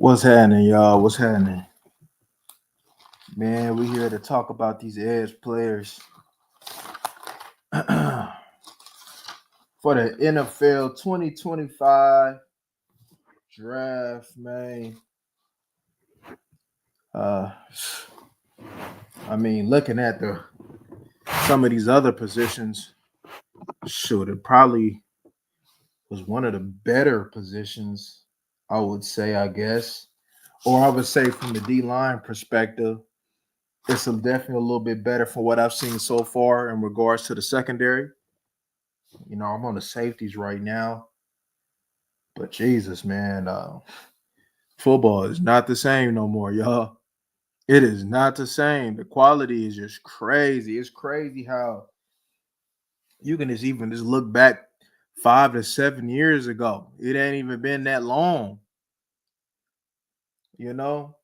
What's happening, y'all? What's happening? Man, we here to talk about these edge players for the NFL 2025 draft, man. Uh looking at the some of these other positions, shoot, it probably was one of the better positions, I would say, I guess. Or I would say from the D line perspective, it's definitely a little bit better from what I've seen so far in regards to the secondary. I'm on the safeties right now, but Jesus, man, football is not the same no more, y'all. It is not the same. The quality is just crazy. It's crazy how you can just look back 5 to 7 years ago. It ain't even been that long. You know,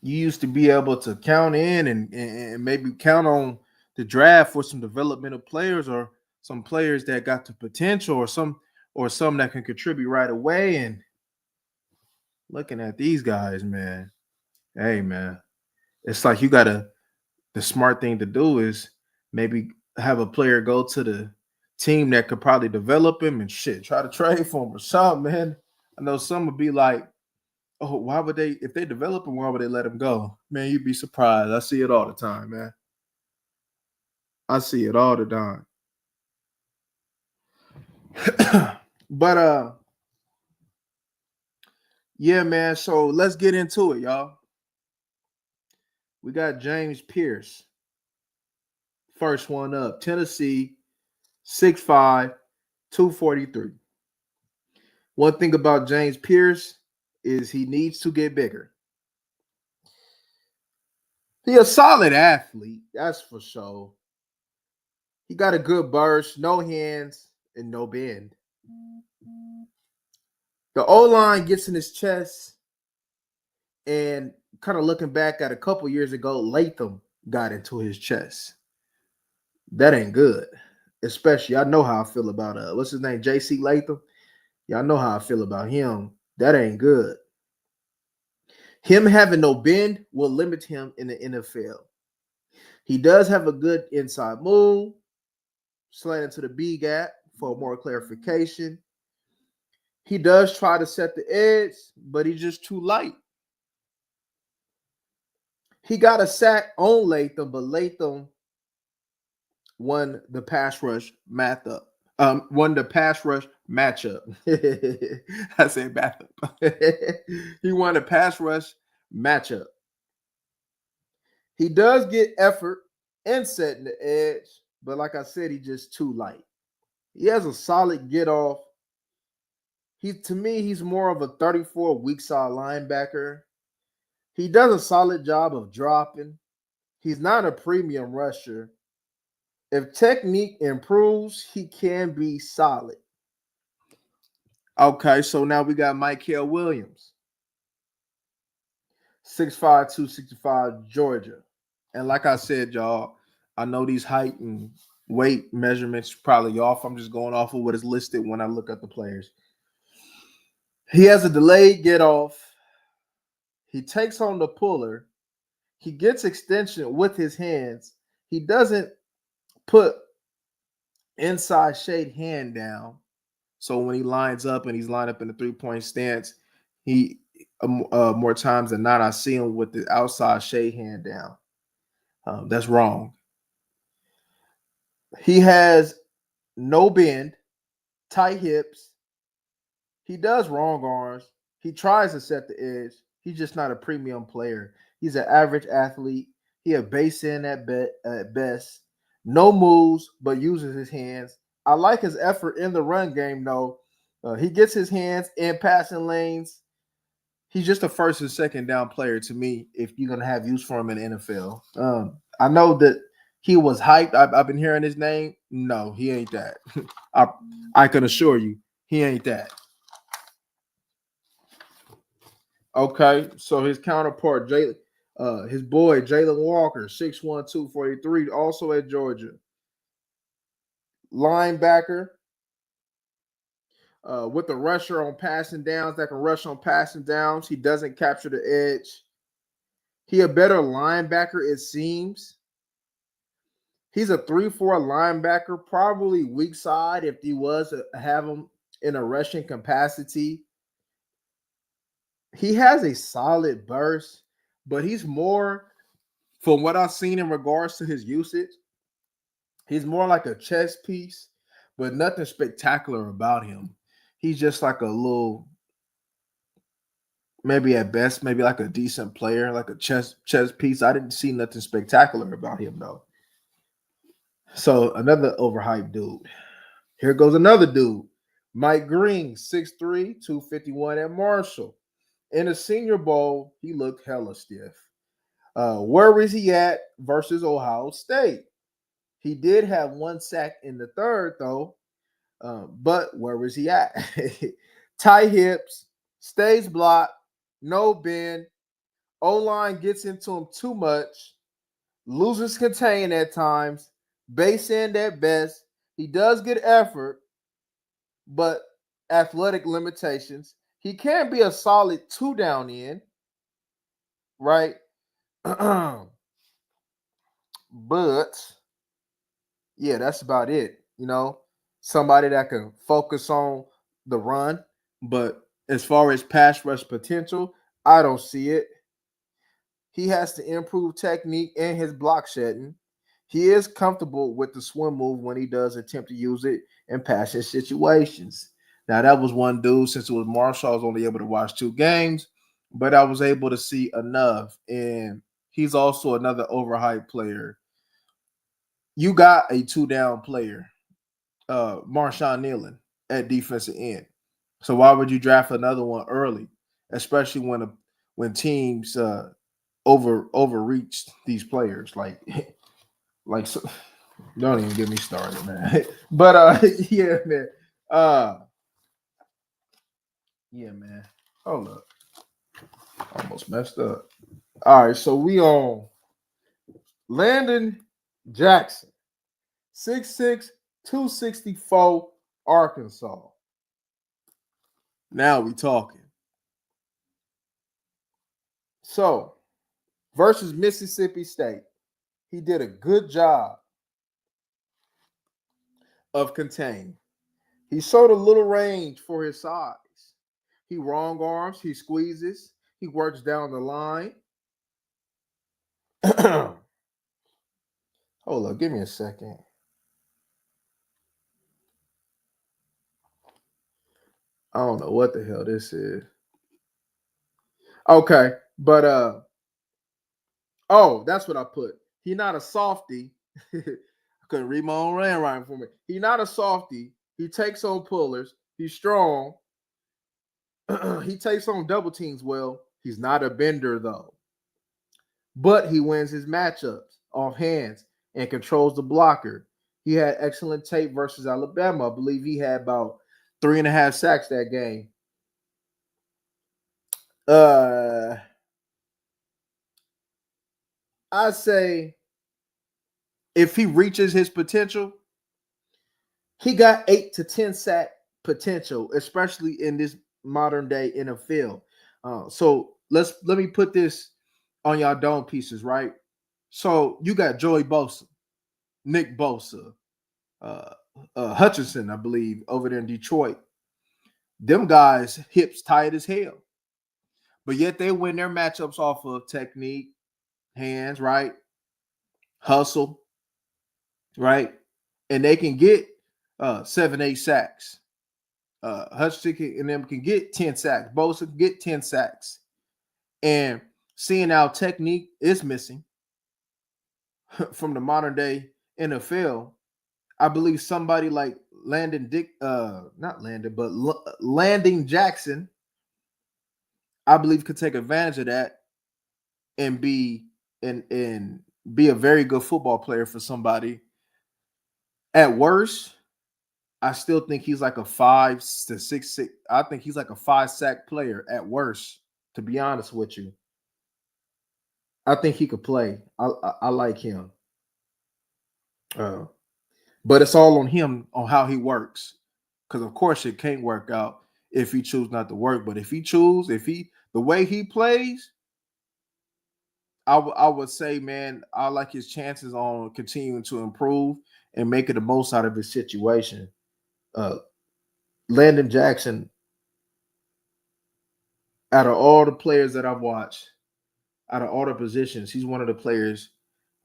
you used to be able to count in and maybe count on the draft for some developmental players or some players that got the potential or some that can contribute right away. And looking at these guys, man, hey man, it's like the smart thing to do is maybe have a player go to the team that could probably develop him and shit, try to trade for him or something, man. I know some would be like, oh, why would they, if they develop him, why would they let him go? Man, you'd be surprised. I see it all the time, man. I see it all the time. but yeah, man. So let's get into it, y'all. We got James Pierce. First one up. Tennessee, 6'5", 243. One thing about James Pierce is he needs to get bigger. He's a solid athlete, that's for sure. He got a good burst, no hands, and no bend. The O-line gets in his chest, and kind of looking back at a couple years ago, Latham got into his chest. That ain't good. Especially, I know how I feel about what's his name, J.C. Latham. Y'all know how I feel about him. That ain't good. Him having no bend will limit him in the NFL. He does have a good inside move, slanting to the B gap for more clarification. He does try to set the edge, but he's just too light. He got a sack on Latham, but Latham won the pass rush matchup. Won the pass rush matchup. I say matchup. He won the pass rush matchup. He does get effort and setting the edge, but like I said, he's just too light. He has a solid get off. To me, he's more of a 34 weak side linebacker. He does a solid job of dropping. He's not a premium rusher. If technique improves, he can be solid. Okay, so now we got Mykel Williams, 6'5", 265, Georgia. And like I said, y'all, I know these height and weight measurements probably off. I'm just going off of what is listed when I look at the players. He has a delayed get off. He takes on the puller. He gets extension with his hands. He doesn't put inside shade hand down. So when he lines up and he's lined up in the 3-point stance, he more times than not, I see him with the outside shade hand down. That's wrong. He has no bend, tight hips. He does wrong arms. He tries to set the edge. He's just not a premium player. He's an average athlete. He a base in at best. No moves, but uses his hands. I like his effort in the run game, though. He gets his hands in passing lanes. He's just a first and second down player to me if you're going to have use for him in the NFL. I know that he was hyped. I've been hearing his name. No, he ain't that. I can assure you, he ain't that. Okay, so his counterpart, his boy Jalen Walker, 6'1", 243, also at Georgia. Linebacker. with the rusher on passing downs that can rush on passing downs. He doesn't capture the edge. He a better linebacker, it seems. He's a 3-4 linebacker, probably weak side if he was to have him in a rushing capacity. He has a solid burst, but he's more, from what I've seen in regards to his usage, he's more like a chess piece, but nothing spectacular about him. He's just like a little, maybe at best, maybe like a decent player, like a chess piece. I didn't see nothing spectacular about him though. So another overhyped dude. Here goes another dude. Mike Green, 6'3", 251 at Marshall. In the Senior Bowl, he looked hella stiff. Where is he at versus Ohio State? He did have 1 sack in the third, though. But where is he at? Tight hips, stays blocked, no bend. O-line gets into him too much. Loses contain at times. Base end at best. He does get effort, but athletic limitations. He can be a solid 2-down end, right? But yeah, that's about it. Somebody that can focus on the run, but as far as pass rush potential, I don't see it. He has to improve technique and his block shedding. He is comfortable with the swim move when he does attempt to use it in passing situations. Now, that was one dude, since it was Marshall, I was only able to watch 2 games, but I was able to see enough. And he's also another overhyped player. You got a 2-down player, Marshawn Nealon, at defensive end. So why would you draft another one early, especially when teams overreach these players? So, don't even get me started, man. But yeah, man. Yeah, man. Hold up. Almost messed up. All right, so we on Landon Jackson, 6'6", 264, Arkansas. Now we talking. So, versus Mississippi State, he did a good job of containing. He showed a little range for his size. He wrong arms, he squeezes, he works down the line. Hold up, give me a second. I don't know what the hell this is. Okay, but oh, that's what I put. He not a softy. I couldn't read my own handwriting for me. He not a softy. He takes on pullers. He's strong. He takes on double teams well. He's not a bender though. But he wins his matchups off hands and controls the blocker. He had excellent tape versus Alabama. I believe he had about 3.5 sacks that game. I say if he reaches his potential, he got 8 to 10 sack potential, especially in this modern day NFL. So let me put this on y'all dome pieces, right? So you got Joey Bosa, Nick Bosa, Hutchinson, I believe, over there in Detroit. Them guys hips tight as hell, but yet they win their matchups off of technique, hands, right, hustle, right, and they can get 7-8 sacks. Hutchinson and them can get 10 sacks. Bosa can get 10 sacks. And seeing our technique is missing from the modern day NFL, I believe somebody like Landon Jackson, I believe could take advantage of that and be a very good football player for somebody. At worst, I still think he's like a 5 to 6. I think he's like a 5-sack player at worst, to be honest with you. I think he could play. I like him. But it's all on him on how he works. Because of course it can't work out if he choose not to work. But if the way he plays, I would say, man, I like his chances on continuing to improve and making the most out of his situation. Uh, Landon Jackson, out of all the players that I've watched, out of all the positions, he's one of the players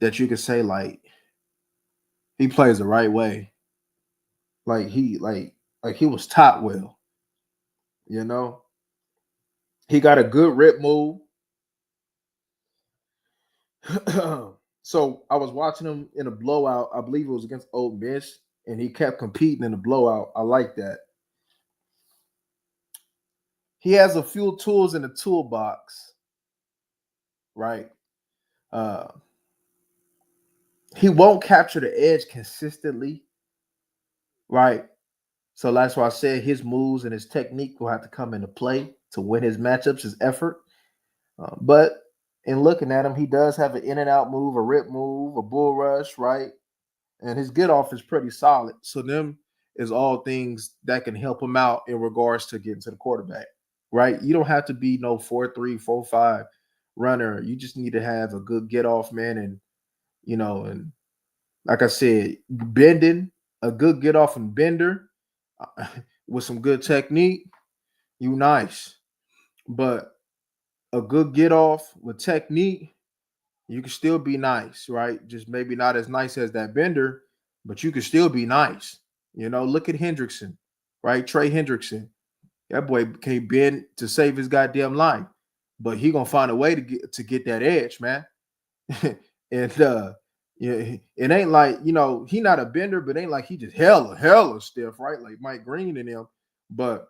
that you could say like he plays the right way. Like he was taught well, you know. He got a good rip move. So I was watching him in a blowout. I believe it was against Ole Miss, and he kept competing in the blowout. I like that. He has a few tools in the toolbox, right? Uh, he won't capture the edge consistently, right? So that's why I said his moves and his technique will have to come into play to win his matchups, his effort. But in looking at him, he does have an in and out move, a rip move, a bull rush, right? And his get off is pretty solid. So them is all things that can help him out in regards to getting to the quarterback, right? You don't have to be no 4-3, 4-5 runner. You just need to have a good get off, man. And, and like I said, bending, a good get off and bender with some good technique, you nice. But a good get off with technique, you can still be nice, right? Just maybe not as nice as that bender, but you can still be nice. Look at Hendrickson, right? Trey Hendrickson. That boy can't bend to save his goddamn life, but he gonna find a way to get that edge, man. And yeah, it ain't like he not a bender, but ain't like he just hella stiff, right? Like Mike Green and him. But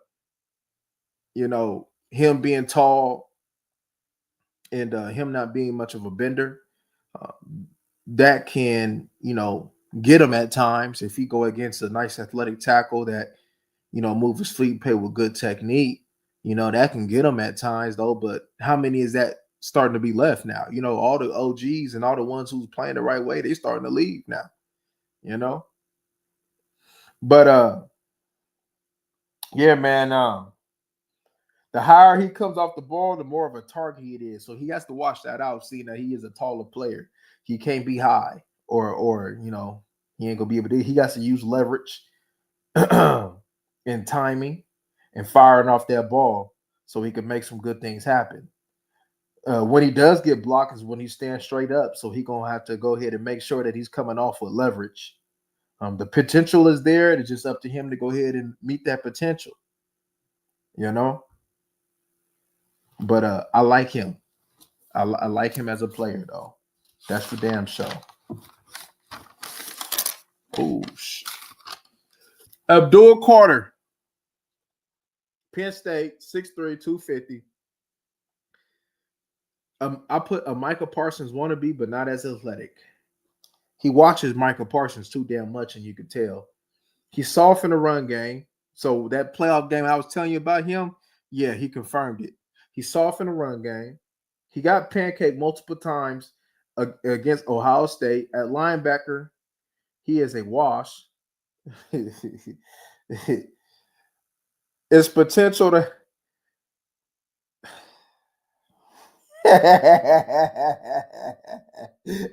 him being tall and him not being much of a bender, uh, that can get him at times if he go against a nice athletic tackle that move his feet, play with good technique. That can get him at times though. But how many is that starting to be left now? All the OGs and all the ones who's playing the right way, they starting to leave now. But yeah, man. The higher he comes off the ball, the more of a target it is. So he has to watch that out, seeing that he is a taller player. He can't be high, or he ain't gonna be able to. He got to use leverage and timing and firing off that ball so he can make some good things happen. When he does get blocked is when he stands straight up. So he gonna have to go ahead and make sure that he's coming off with leverage. The potential is there. It's just up to him to go ahead and meet that potential. But I like him. I like him as a player, though. That's for damn sure. Oh, Abdul Carter, Penn State, 6'3", 250. I put a Micah Parsons wannabe, but not as athletic. He watches Micah Parsons too damn much, and you can tell. He's soft in the run game. So that playoff game I was telling you about him, yeah, he confirmed it. He's soft in the run game. He got pancaked multiple times against Ohio State. At linebacker, he is a wash. It's potential to hey,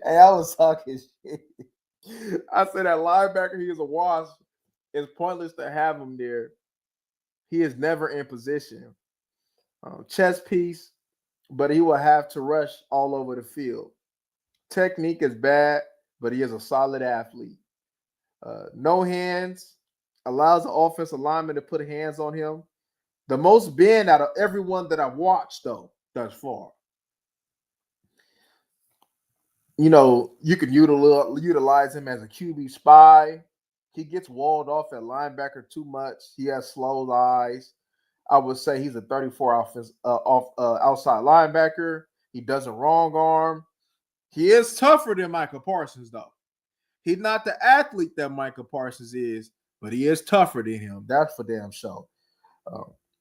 I was talking shit. I said that linebacker, he is a wash. It's pointless to have him there. He is never in position. Chess piece, but he will have to rush all over the field. Technique is bad, but he is a solid athlete. No hands, allows the offensive lineman to put hands on him. The most bend out of everyone that I've watched, though, thus far. You can utilize him as a QB spy. He gets walled off at linebacker too much. He has slow eyes. I would say he's a 34 outside linebacker. He doesn't wrong arm. He is tougher than Micah Parsons, though. He's not the athlete that Micah Parsons is, but he is tougher than him. That's for damn sure.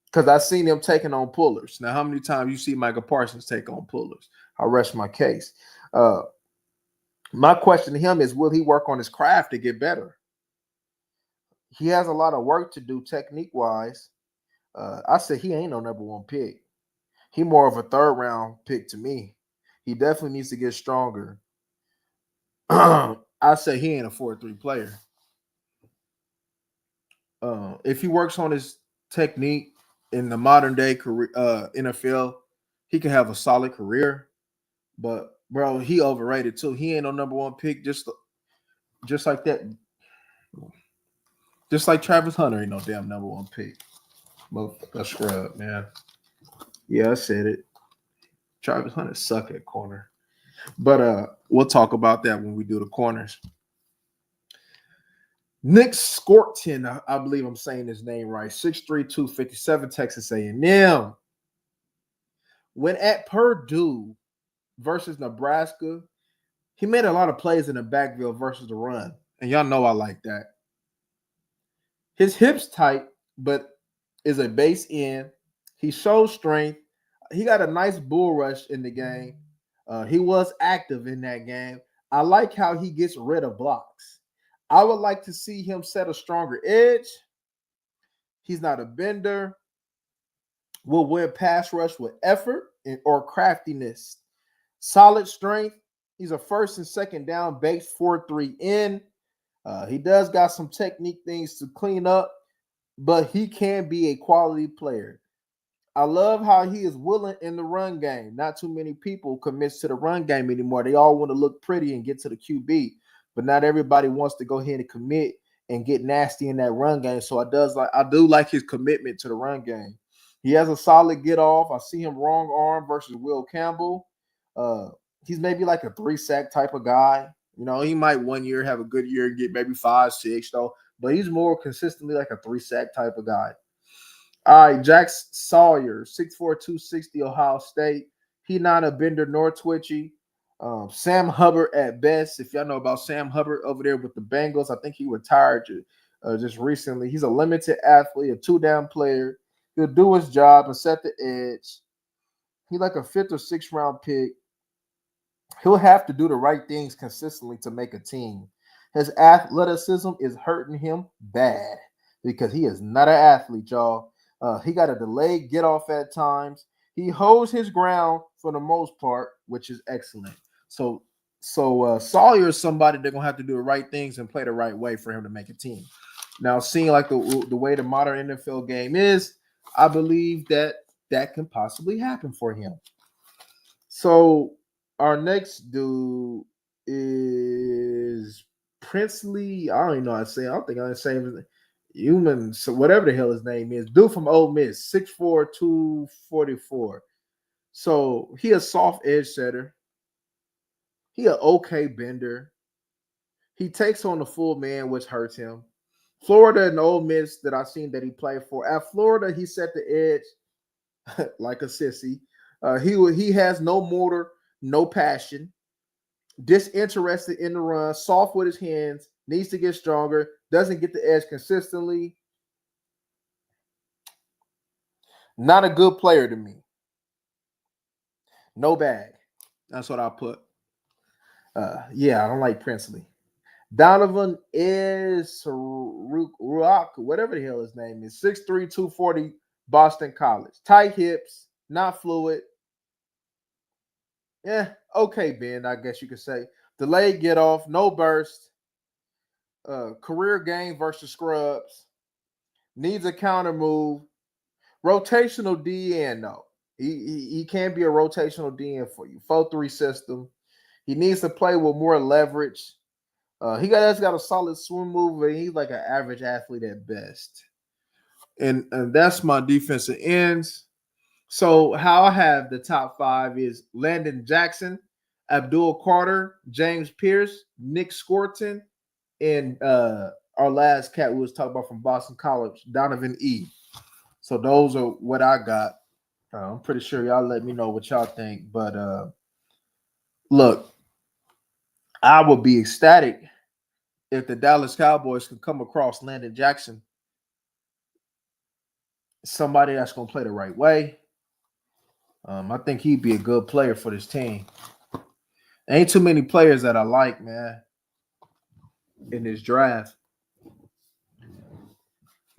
Because I've seen him taking on pullers. Now, how many times you see Micah Parsons take on pullers? I'll rest my case. My question to him is, will he work on his craft to get better? He has a lot of work to do technique wise. I said he ain't no number one pick. He more of a third round pick to me. He definitely needs to get stronger. I say he ain't a 4-3 player. If he works on his technique in the modern day career, NFL, he can have a solid career. But bro, he overrated too. He ain't no number one pick. Just like that. Just like Travis Hunter ain't no damn number one pick. Motherfucker scrub, man. Yeah, I said it. Travis Hunter suck at corner. But we'll talk about that when we do the corners. Nick Scorton, I believe I'm saying his name right. 6'3", 257, Texas A&M. When at Purdue versus Nebraska, he made a lot of plays in the backfield versus the run. And y'all know I like that. His hips tight, but is a base end. He shows strength. He got a nice bull rush in the game. He was active in that game. I like how he gets rid of blocks. I would like to see him set a stronger edge. He's not a bender. Will win pass rush with effort or craftiness. Solid strength. He's a first and second down base 4-3 in. He does got some technique things to clean up, but he can be a quality player. I love how he is willing in the run game. Not too many people commit to the run game anymore. They all want to look pretty and get to the QB, but not everybody wants to go ahead and commit and get nasty in that run game. So I do like his commitment to the run game. He has a solid get off. I see him wrong arm versus Will Campbell. He's maybe like a 3-sack type of guy. You know, he might one year have a good year and get maybe 5, 6 though, but he's more consistently like a 3-sack type of guy. All right, Jack Sawyer, 6'4", 260, Ohio State. He not a bender nor twitchy. Sam Hubbard at best. If y'all know about Sam Hubbard over there with the Bengals, I think he retired just recently. He's a limited athlete, a 2-down player. He'll do his job and set the edge. He's like a 5th or 6th round pick. He'll have to do the right things consistently to make a team. His athleticism is hurting him bad because he is not an athlete, y'all. He got a delayed get off at times. He holds his ground for the most part, which is excellent. So Sawyer is somebody they're gonna have to do the right things and play the right way for him to make a team. Now, seeing like the way the modern NFL game is, I believe that can possibly happen for him. So our next dude is Princely. I don't even know how to say it. I don't think I'm saying his name. Human, so whatever the hell his name is, dude from Ole Miss, 6'4", 244. So he a soft edge setter. He an okay bender. He takes on the full man, which hurts him. Florida and Ole Miss that I've seen that he played for. At Florida, he set the edge like a sissy. He has no motor, no passion. Disinterested in the run, soft with his hands, needs to get stronger, doesn't get the edge consistently. Not a good player to me. No bag. That's what I put. Yeah, I don't like Princely. Donovan is Rock, whatever the hell his name is, 6'3", 240, Boston College. Tight hips, not fluid. Yeah, okay, Ben, I guess you could say. Delayed get off, no burst. Career game versus scrubs. Needs a counter move. Rotational DN, though. He can be a rotational DN for you. 4-3 system. He needs to play with more leverage. He got a solid swim move, and he's like an average athlete at best. And that's my defensive ends. So how I have the top 5 is Landon Jackson, Abdul Carter, James Pierce, Nick Scorton, and our last cat we was talking about from Boston College, Donovan E. So those are what I got. I'm pretty sure y'all let me know what y'all think. But look, I would be ecstatic if the Dallas Cowboys could come across Landon Jackson, somebody that's going to play the right way. I think he'd be a good player for this team. Ain't too many players that I like, man, in this draft.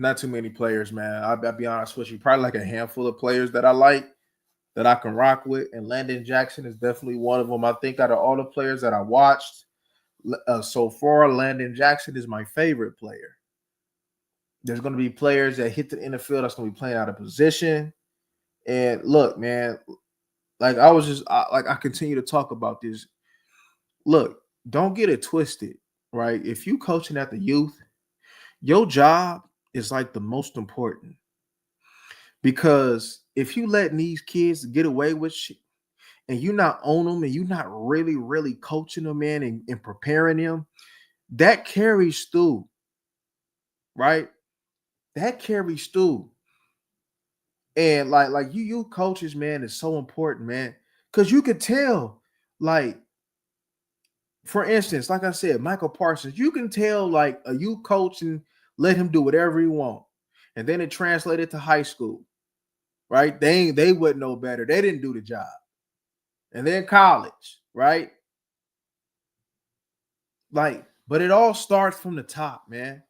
Not too many players, man. I'll be honest with you. Probably like a handful of players that I like that I can rock with, and Landon Jackson is definitely one of them. I think out of all the players that I watched so far, Landon Jackson is my favorite player. There's going to be players that hit the NFL that's going to be playing out of position. And look, man, like I continue to talk about this. Look, don't get it twisted, right? If you coaching at the youth, your job is like the most important because if you letting these kids get away with shit and you not own them and you not really coaching them in and preparing them, that carries through, right? That carries through. And like you coaches, man, is so important, man. Cause you could tell, like, for instance, like I said, Michael Parsons, you can tell like a you coach and let him do whatever he want. And then it translated to high school, right? They wouldn't know better. They didn't do the job. And then college, right? Like, but it all starts from the top, man.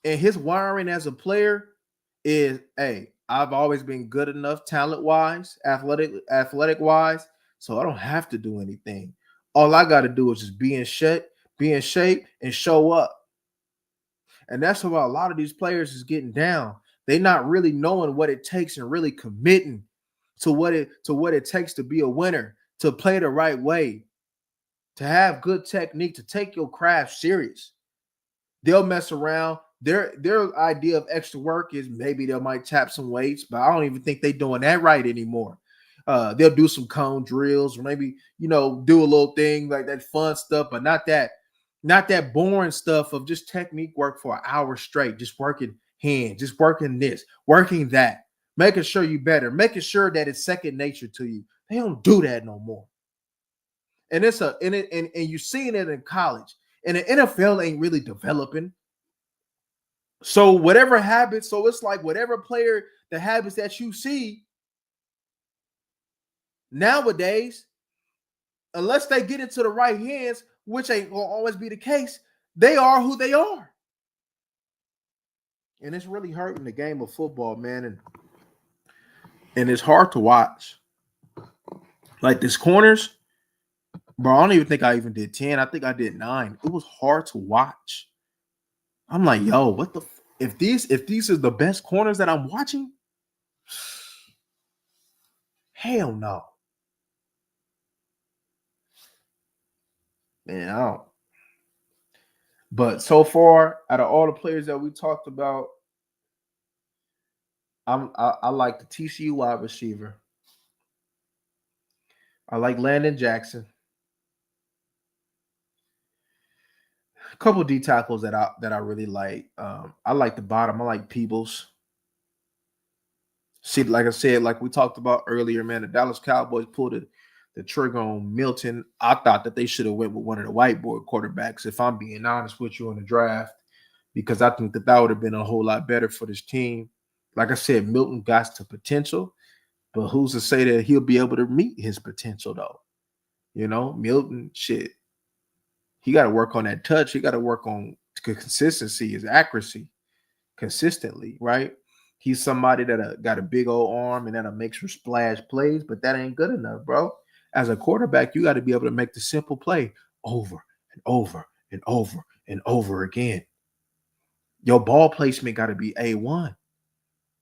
And his wiring as a player is, hey, I've always been good enough talent wise, athletic wise, so I don't have to do anything. All I got to do is just be in shape, and show up. And that's why a lot of these players is getting down. They not really knowing what it takes and really committing to what it takes to be a winner, to play the right way, to have good technique, to take your craft serious. They'll mess around. Their idea of extra work is maybe they might tap some weights, but I don't even think they're doing that right anymore. They'll do some cone drills, or maybe do a little thing like that fun stuff, but not that boring stuff of just technique work for an hour straight, just working hands, just working this, working that, making sure you better, making sure that it's second nature to you. They don't do that no more. And it's a and you're seeing it in college. And the NFL ain't really developing. So whatever habits, so it's like whatever player, the habits that you see nowadays, unless they get into the right hands, which ain't gonna always be the case, they are who they are. And it's really hurting the game of football, man. And it's hard to watch. Like this corners, bro, I don't even think I even did 10. I think I did 9. It was hard to watch. I'm like, yo, what the if these are the best corners that I'm watching? Hell no. Man, I don't. But so far, out of all the players that we talked about, I like the TCU wide receiver. I like Landon Jackson. A couple D tackles that I really like. I like the bottom. I like Peebles. See, like I said, like we talked about earlier, man, the Dallas Cowboys pulled the trigger on Milton. I thought that they should have went with one of the whiteboard quarterbacks, if I'm being honest with you, in the draft, because I think that would have been a whole lot better for this team. Like I said, Milton got the potential, but who's to say that he'll be able to meet his potential though? Milton, shit, he got to work on that touch. He got to work on consistency, his accuracy consistently, right? He's somebody that got a big old arm and that makes for splash plays, but that ain't good enough, bro. As a quarterback, you got to be able to make the simple play over and over and over and over again. Your ball placement got to be A1,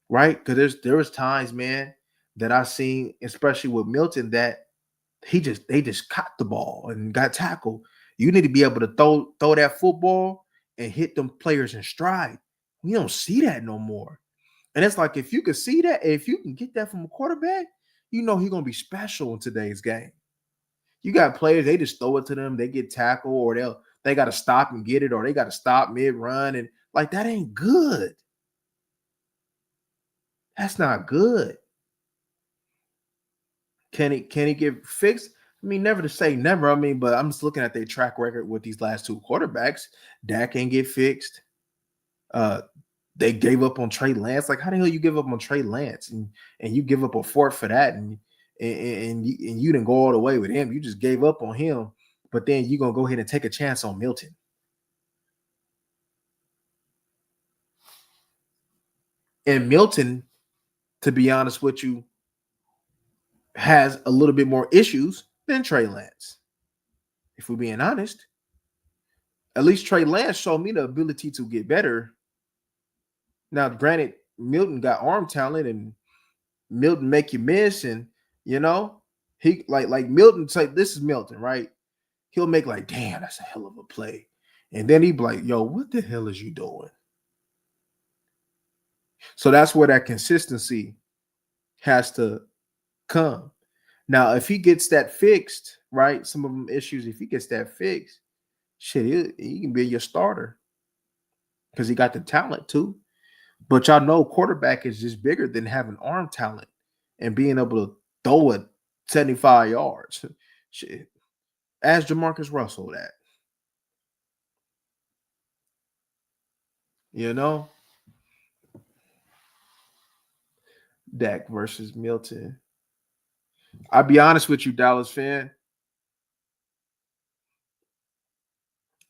right? Because there was times, man, that I seen, especially with Milton, that they just caught the ball and got tackled. You need to be able to throw that football and hit them players in stride. We don't see that no more. And it's like if you can see that, if you can get that from a quarterback, he's gonna be special in today's game. You got players, they just throw it to them, they get tackled, or they got to stop and get it, or they got to stop mid-run, and like that ain't good. That's not good. Can he get fixed? I mean, never to say never. I mean, but I'm just looking at their track record with these last two quarterbacks. Dak can't get fixed. They gave up on Trey Lance. Like, how the hell you give up on Trey Lance and you give up a fourth for that, and you didn't go all the way with him. You just gave up on him, but then you're gonna go ahead and take a chance on Milton. And Milton, to be honest with you, has a little bit more issues than Trey Lance. If we're being honest, at least Trey Lance showed me the ability to get better. Now, granted, Milton got arm talent and Milton make you miss, and you know, he like Milton say this is Milton, right? He'll make like, damn, that's a hell of a play. And then he'd be like, yo, what the hell is you doing? So that's where that consistency has to come. Now, if he gets that fixed, right? Some of them issues, if he gets that fixed, shit, he can be your starter because he got the talent too. But y'all know quarterback is just bigger than having arm talent and being able to throw it 75 yards. Shit. Ask Jamarcus Russell that. You know? Dak versus Milton. I'll be honest with you, Dallas fan.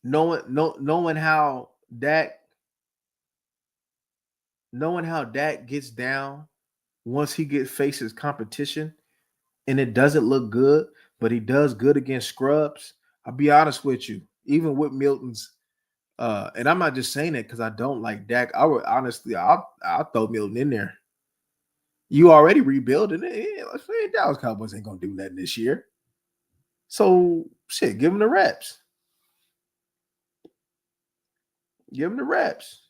Knowing how Dak gets down once he faces competition and it doesn't look good, but he does good against scrubs. I'll be honest with you, even with Milton's, and I'm not just saying it because I don't like Dak. I would honestly, I'll throw Milton in there. You already rebuilding it. Yeah, let's say Dallas Cowboys ain't gonna do nothing this year. So shit, give him the reps. Give him the reps.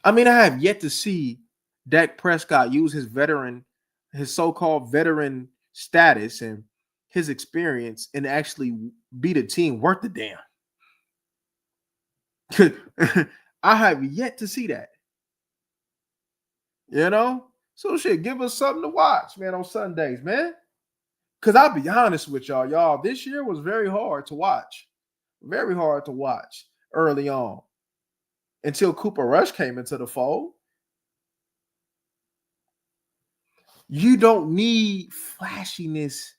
I mean, I have yet to see Dak Prescott use his so-called veteran status and his experience and actually beat a team worth the damn. I have yet to see that. You know? So shit, give us something to watch, man, on Sundays, man. Because I'll be honest with y'all, this year was very hard to watch. Very hard to watch early on until Cooper Rush came into the fold. You don't need flashiness.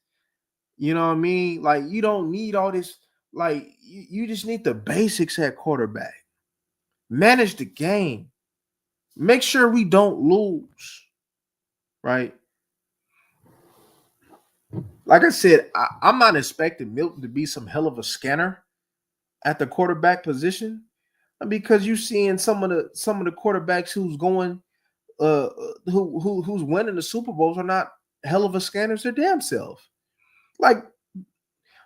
You know what I mean? Like, you don't need all this. Like, you just need the basics at quarterback. Manage the game. Make sure we don't lose. Right? Like I said, I'm not expecting Milton to be some hell of a scanner at the quarterback position because you're seeing some of the quarterbacks who's going who's winning the Super Bowls are not hell of a scanners their damn self. Like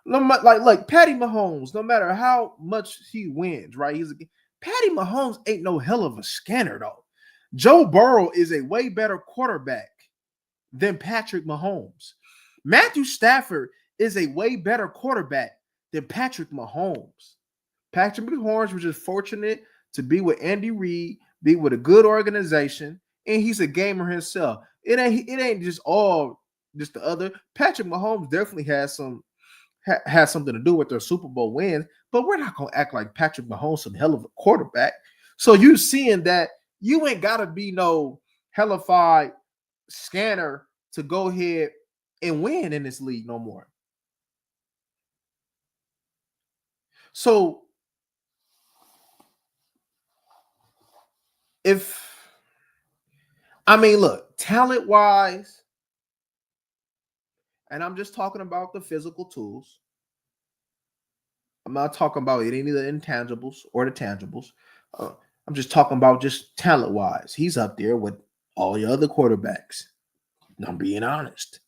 Patty Mahomes, no matter how much he wins, right? Patty Mahomes ain't no hell of a scanner though. Joe Burrow is a way better quarterback than Patrick Mahomes. Matthew Stafford is a way better quarterback than Patrick Mahomes. Patrick Mahomes was just fortunate to be with Andy Reid, be with a good organization, and he's a gamer himself. It ain't just all just the other. Patrick Mahomes definitely has something to do with their Super Bowl wins, but we're not gonna act like Patrick Mahomes some hell of a quarterback. So you seeing that you ain't gotta be no hellified scanner to go ahead and win in this league no more. So look, talent wise, and I'm just talking about the physical tools. I'm not talking about any of the intangibles or the tangibles. I'm just talking about just talent wise. He's up there with all the other quarterbacks. I'm being honest.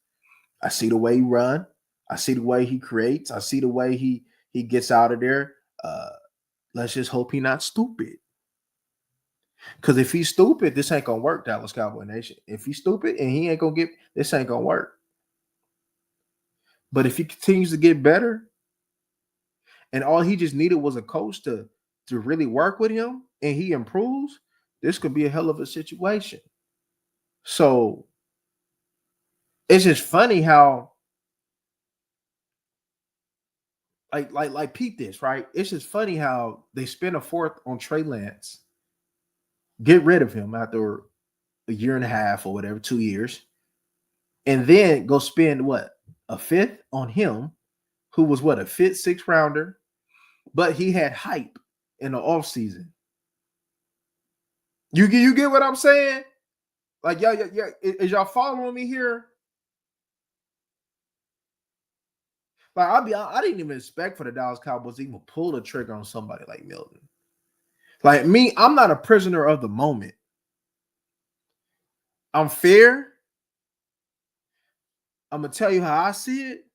I see the way he run. I see the way he creates. I see the way he gets out of there. Let's just hope he's not stupid. Because if he's stupid, this ain't gonna work, Dallas Cowboy Nation. If he's stupid and he ain't gonna get this, ain't gonna work. But if he continues to get better, and all he just needed was a coach to really work with him, and he improves, this could be a hell of a situation. So it's just funny how like Pete this, right? It's just funny how they spend a fourth on Trey Lance, get rid of him after a year and a half or whatever, 2 years, and then go spend what, a fifth on him, who was what, a fifth, sixth rounder, but he had hype in the offseason. You get what I'm saying? Like, yeah. Is y'all following me here? Like, I didn't even expect for the Dallas Cowboys to even pull the trigger on somebody like Milton. Like me, I'm not a prisoner of the moment. I'm fair. I'm gonna tell you how I see it,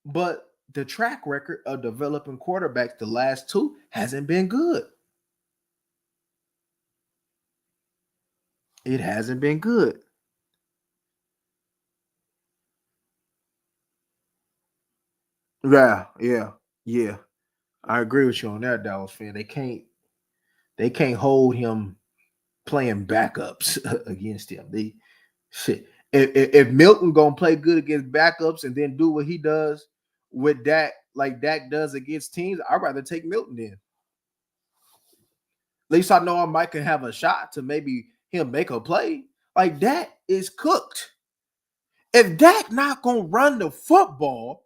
but the track record of developing quarterbacks the last two hasn't been good. It hasn't been good. Yeah. I agree with you on that, Dallas fan. They can't hold him playing backups against him. They shit. If Milton gonna play good against backups and then do what he does with Dak, like Dak does against teams, I'd rather take Milton in. At least I know I might can have a shot to maybe him make a play. Like Dak is cooked. If Dak not gonna run the football,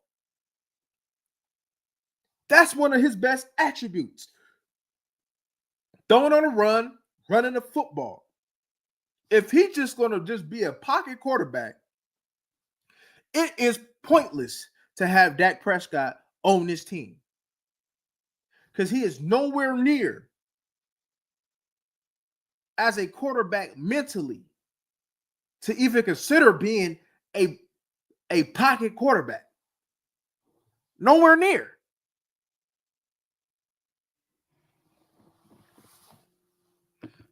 that's one of his best attributes. Throwing on a run, running the football. If he's just gonna just be a pocket quarterback, it is pointless to have Dak Prescott on this team because he is nowhere near as a quarterback mentally to even consider being a pocket quarterback. Nowhere near.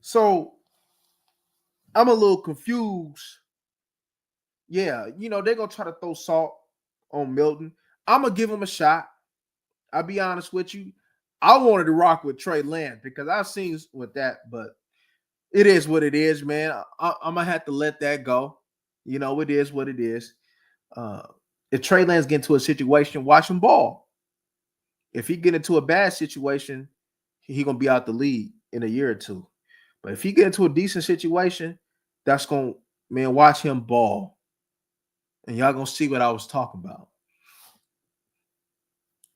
So I'm a little confused. Yeah, they're gonna try to throw salt on Milton. I'm gonna give him a shot. I'll be honest with you. I wanted to rock with Trey Lance because I've seen with that, but it is what it is, man. I'm gonna have to let that go. It is what it is. Uh, if Trey Lance get into a situation, watch him ball. If he get into a bad situation, he gonna be out the league in a year or two. But if he get into a decent situation, that's gonna watch him ball, and y'all gonna see what I was talking about.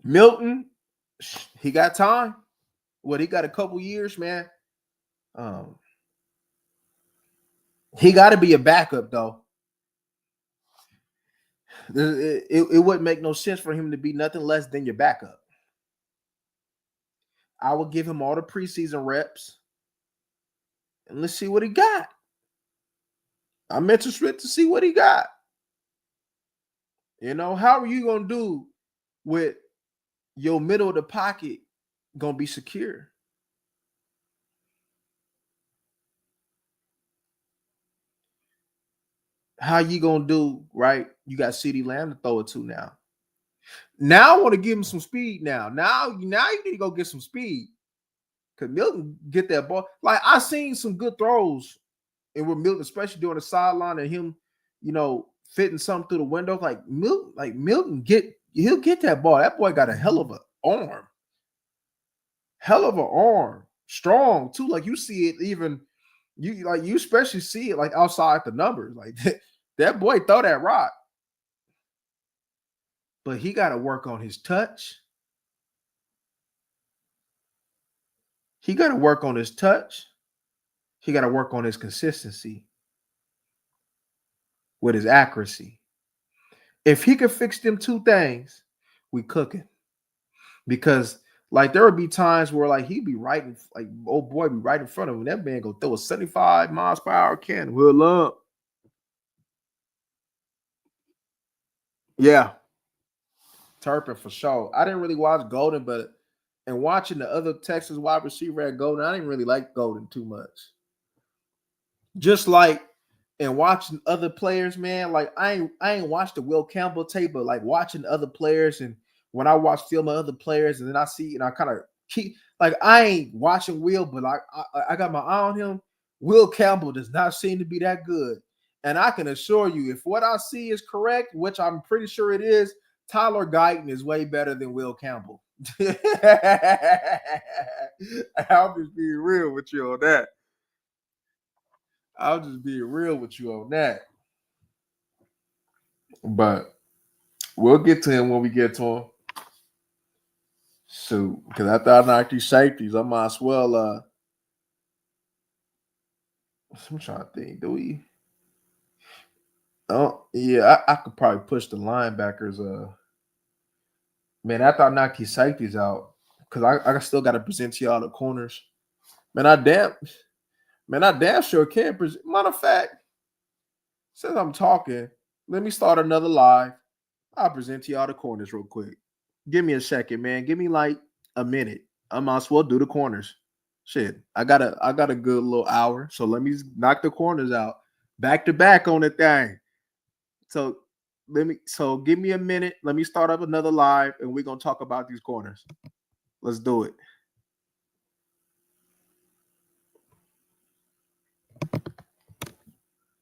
Milton, he got time. He got a couple years, man. Um, he got to be a backup though. It wouldn't make no sense for him to be nothing less than your backup. I would give him all the preseason reps and let's see what he got. I'm interested to see what he got. How are you gonna do with your middle of the pocket gonna be secure? How you gonna do, right? You got CeeDee Lamb to throw it to now. Now I want to give him some speed now. Now you need to go get some speed. Because Milton get that ball. Like I seen some good throws and with Milton, especially during the sideline and him, fitting something through the window. Milton he'll get that ball. That boy got a hell of an arm. Hell of an arm. Strong too. Like you see it even you especially see it like outside the numbers. Like that boy throw that rock. But he got to work on his touch. He got to work on his touch. He got to work on his consistency with his accuracy. If he could fix them two things, we cooking. Because like there would be times where like he'd be right in, like old boy be right in front of him. That man go throw a 75 miles per hour can. Will up. Yeah. Turpin for sure. I didn't really watch Golden, but and watching the other Texas wide receiver at Golden, I didn't really like Golden too much. Just like and watching other players, man. Like I ain't watched the Will Campbell tape, but like watching other players and when I watch film of other players and then I see and I kind of keep like I ain't watching Will, but I got my eye on him. Will Campbell does not seem to be that good. And I can assure you, if what I see is correct, which I'm pretty sure it is, Tyler Guyton is way better than Will Campbell. I'll just be real with you on that. I'll just be real with you on that. But we'll get to him when we get to him. Shoot, because after I knocked these safeties, I might as well. I'm trying to think. Do we? Oh, yeah, I could probably push the linebackers. Man, after I knock these safeties out, because I still got to present to y'all the corners. Man, I damn sure can present. Matter of fact, since I'm talking, let me start another live. I'll present to y'all the corners real quick. Give me a second, man. Give me like a minute. I might as well do the corners. Shit, I got a good little hour. So let me knock the corners out back to back on the thing. So give me a minute. Let me start up another live and we're gonna talk about these corners. Let's do it.